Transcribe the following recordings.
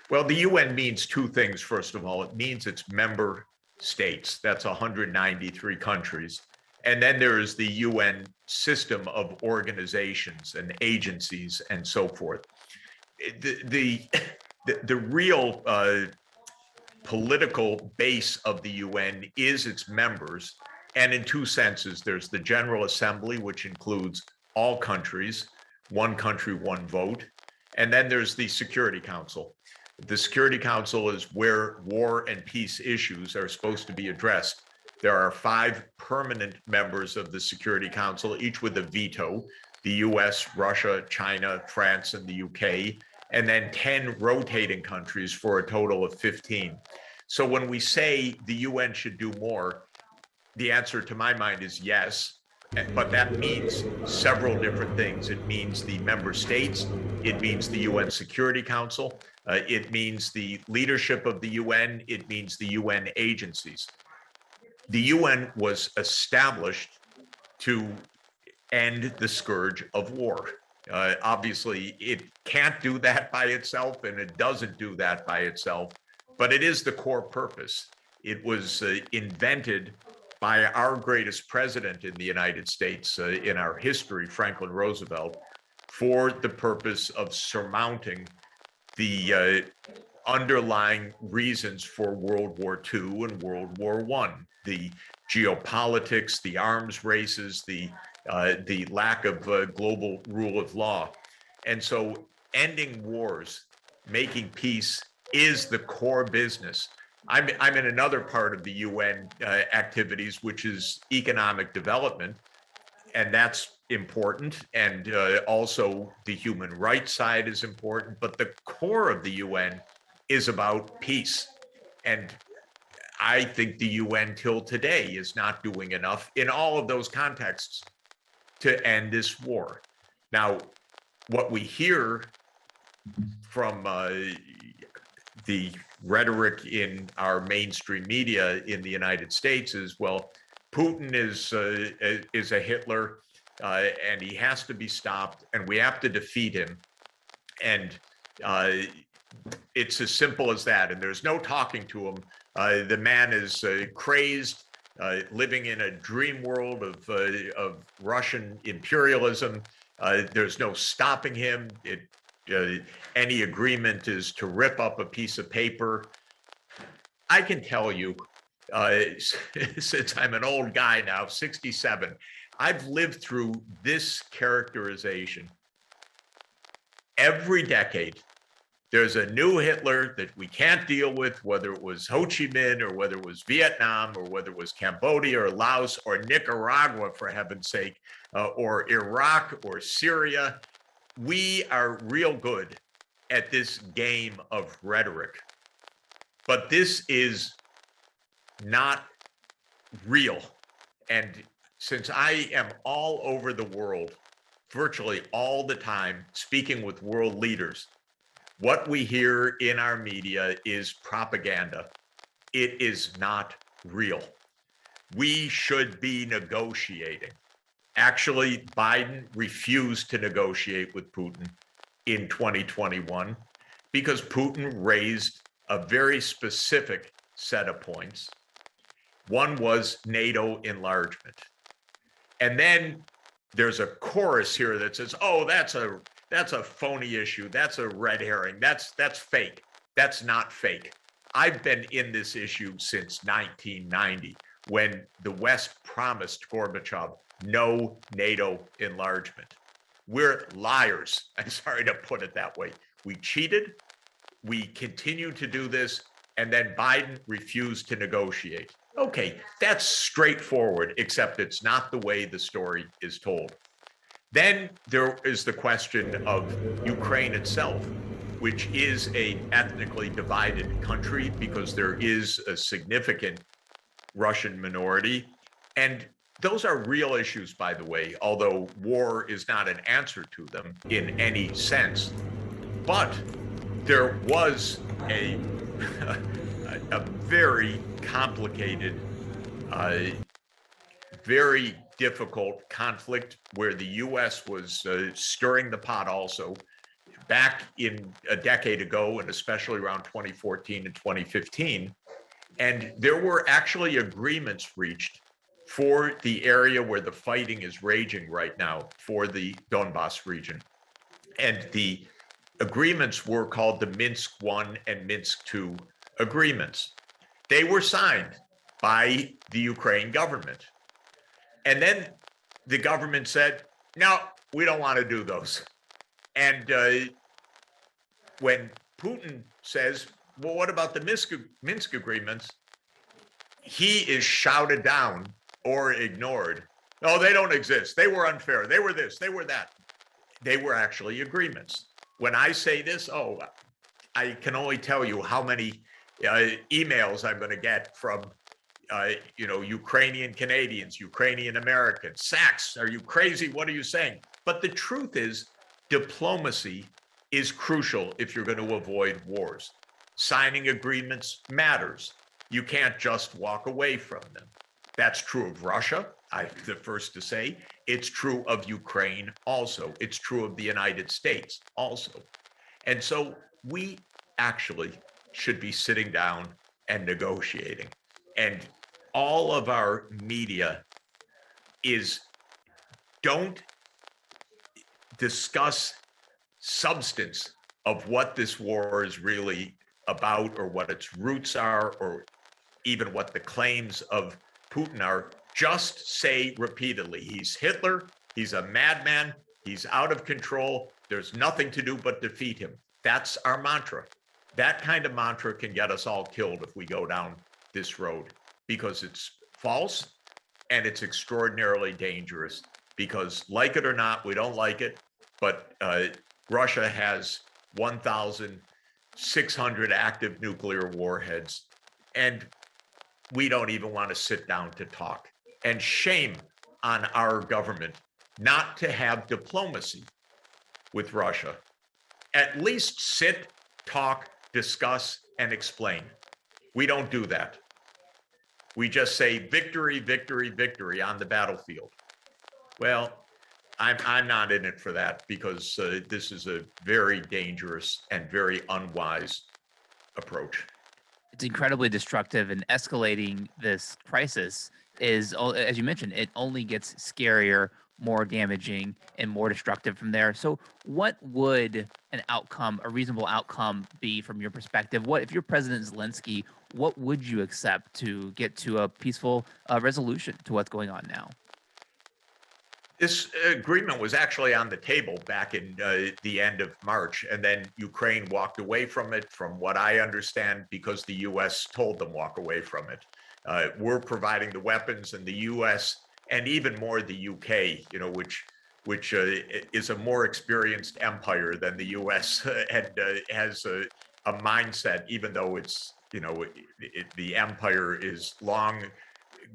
Well, the UN means two things, first of all. It means its member states. That's 193 countries. And then there is the UN system of organizations and agencies and so forth. The real political base of the UN is its members. And in two senses, there's the General Assembly, which includes all countries, one country, one vote. And then there's the Security Council. The Security Council is where war and peace issues are supposed to be addressed. There are 5 permanent members of the Security Council, each with a veto: the US, Russia, China, France, and the UK, and then 10 rotating countries for a total of 15. So when we say the UN should do more, the answer to my mind is yes, but that means several different things. It means the member states, it means the UN Security Council, it means the leadership of the UN, it means the UN agencies. The UN was established to end the scourge of war. Obviously, it can't do that by itself, and it doesn't do that by itself, but it is the core purpose. It was invented by our greatest president in the United States in our history, Franklin Roosevelt, for the purpose of surmounting the underlying reasons for World War II and World War I, the geopolitics, the arms races, the lack of global rule of law. And so ending wars, making peace is the core business. I'm in another part of the UN activities, which is economic development, and that's important. And also the human rights side is important, but the core of the UN is about peace. And I think the UN till today is not doing enough in all of those contexts to end this war. Now, what we hear from the rhetoric in our mainstream media in the United States is, well, Putin is a Hitler, and he has to be stopped, and we have to defeat him. And it's as simple as that. And there's no talking to him. The man is crazed, living in a dream world of Russian imperialism. There's no stopping him. Any agreement is to rip up a piece of paper. I can tell you, since I'm an old guy now, 67, I've lived through this characterization. Every decade, there's a new Hitler that we can't deal with, whether it was Ho Chi Minh or whether it was Vietnam or whether it was Cambodia or Laos or Nicaragua, for heaven's sake, or Iraq or Syria. We are real good at this game of rhetoric, but this is not real. And since I am all over the world, virtually all the time, speaking with world leaders, what we hear in our media is propaganda. It is not real. We should be negotiating. Actually, Biden refused to negotiate with Putin in 2021 because Putin raised a very specific set of points. One was NATO enlargement. And then there's a chorus here that says, oh, that's a phony issue. That's a red herring. That's fake. That's not fake. I've been in this issue since 1990, when the West promised Gorbachev no NATO enlargement. We're liars. I'm sorry to put it that way. We cheated. We continue to do this. And then Biden refused to negotiate. Okay, that's straightforward, except it's not the way the story is told. Then there is the question of Ukraine itself, which is an ethnically divided country because there is a significant Russian minority. And those are real issues, by the way, although war is not an answer to them in any sense. But there was a very complicated, very difficult conflict where the U.S. was stirring the pot also. back in a decade ago, and especially around 2014 and 2015. And there were actually agreements reached for the area where the fighting is raging right now, for the Donbass region. And the agreements were called the Minsk I and Minsk II agreements. They were signed by the Ukraine government. And then the government said, no, we don't want to do those. And when Putin says, well, what about the Minsk agreements? He is shouted down or ignored. Oh, they don't exist. They were unfair. They were this, they were that. They were actually agreements. When I say this, I can only tell you how many emails I'm going to get from Ukrainian Canadians, Ukrainian Americans. Sachs, are you crazy? What are you saying? But the truth is, diplomacy is crucial if you're going to avoid wars. Signing agreements matters. You can't just walk away from them. That's true of Russia, I'm the first to say. It's true of Ukraine also. It's true of the United States also. And so we actually should be sitting down and negotiating. And all of our media don't discuss substance of what this war is really about, or what its roots are, or even what the claims of Putin are. Just say repeatedly, he's Hitler, he's a madman, he's out of control, there's nothing to do but defeat him. That's our mantra. That kind of mantra can get us all killed if we go down this road, because it's false and it's extraordinarily dangerous. Because, like it or not, we don't like it, but Russia has 1,600 active nuclear warheads, and we don't even want to sit down to talk. And shame on our government not to have diplomacy with Russia. At least sit, talk, discuss, and explain. We don't do that. We just say victory, victory, victory on the battlefield. Well, I'm not in it for that, because this is a very dangerous and very unwise approach. It's incredibly destructive, and escalating this crisis is, as you mentioned, it only gets scarier, more damaging, and more destructive from there. So what would a reasonable outcome be from your perspective? What if you're President Zelensky, what would you accept to get to a peaceful resolution to what's going on now? This agreement was actually on the table back in the end of March, and then Ukraine walked away from it, from what I understand, because the U.S. told them walk away from it. We're providing the weapons, and the U.S. and even more the U.K., which is a more experienced empire than the U.S. and has a mindset, even though the empire is long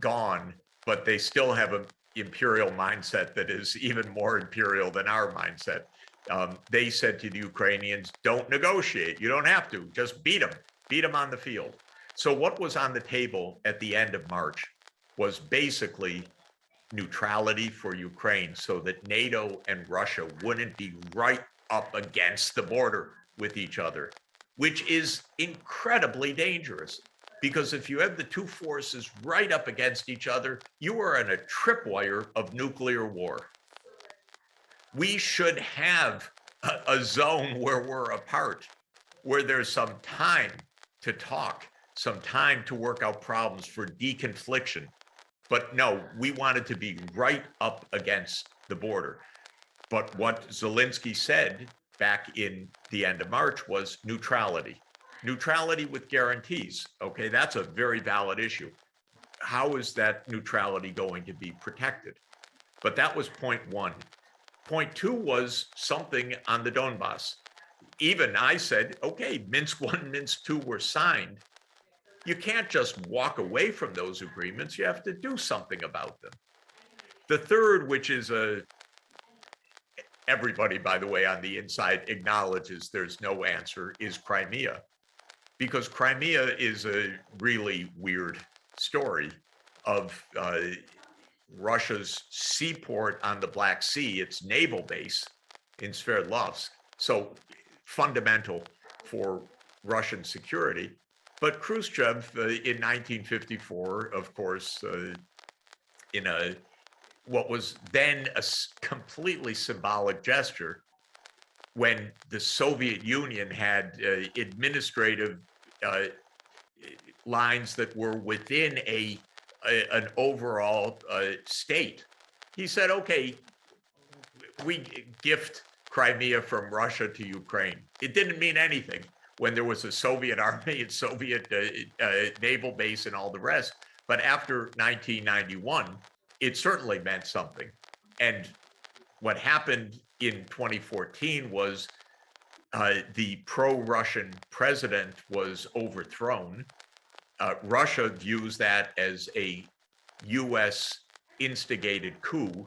gone, but they still have a imperial mindset that is even more imperial than our mindset. They said to the Ukrainians, don't negotiate. You don't have to. Just beat them on the field. So what was on the table at the end of March was basically neutrality for Ukraine, so that NATO and Russia wouldn't be right up against the border with each other, which is incredibly dangerous. Because if you have the two forces right up against each other, you are in a tripwire of nuclear war. We should have a zone where we're apart, where there's some time to talk, some time to work out problems for deconfliction. But no, we wanted to be right up against the border. But what Zelensky said back in the end of March was neutrality. Neutrality with guarantees. Okay, that's a very valid issue. How is that neutrality going to be protected? But that was point one. Point two was something on the Donbass. Even I said, okay, Minsk I, Minsk II were signed. You can't just walk away from those agreements. You have to do something about them. The third, which is everybody, by the way, on the inside acknowledges there's no answer, is Crimea. Because Crimea is a really weird story of Russia's seaport on the Black Sea, its naval base in Sverdlovsk. So fundamental for Russian security. But Khrushchev in 1954, of course, in what was then a completely symbolic gesture, when the Soviet Union had administrative lines that were within an overall state. He said, okay, we gift Crimea from Russia to Ukraine. It didn't mean anything when there was a Soviet army and Soviet naval base and all the rest. But after 1991, it certainly meant something. And what happened in 2014 was the pro-Russian president was overthrown. Russia views that as a US instigated coup.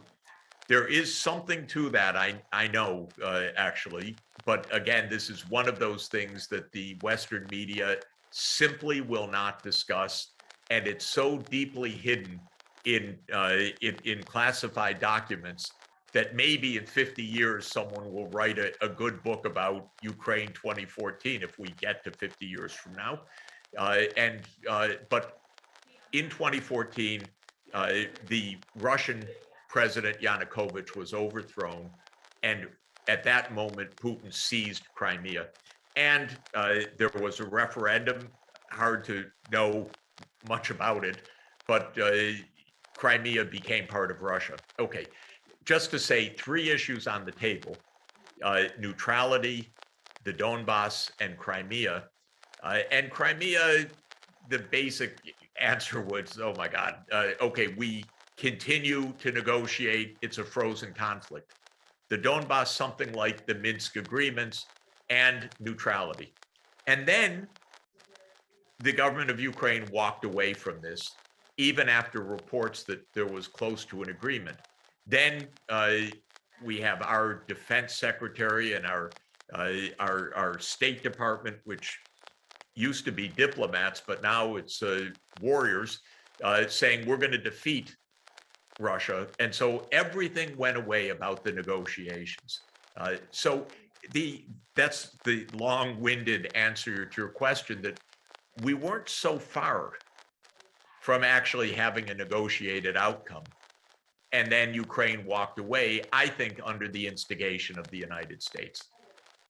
There is something to that, I know, actually. But again, this is one of those things that the Western media simply will not discuss. And it's so deeply hidden in classified documents that maybe in 50 years, someone will write a good book about Ukraine 2014 if we get to 50 years from now. But in 2014, the Russian President Yanukovych was overthrown. And at that moment, Putin seized Crimea. And there was a referendum, hard to know much about it, but Crimea became part of Russia. Okay, just to say 3 issues on the table, neutrality, the Donbass, and Crimea. And Crimea, the basic answer was, oh my God, okay, we continue to negotiate, it's a frozen conflict. The Donbass, something like the Minsk agreements and neutrality. And then the government of Ukraine walked away from this, even after reports that there was close to an agreement. Then we have our defense secretary and our State Department, which used to be diplomats, but now it's warriors, saying we're going to defeat Russia. And so everything went away about the negotiations. So that's the long-winded answer to your question, that we weren't so far from actually having a negotiated outcome. And then Ukraine walked away, I think, under the instigation of the United States.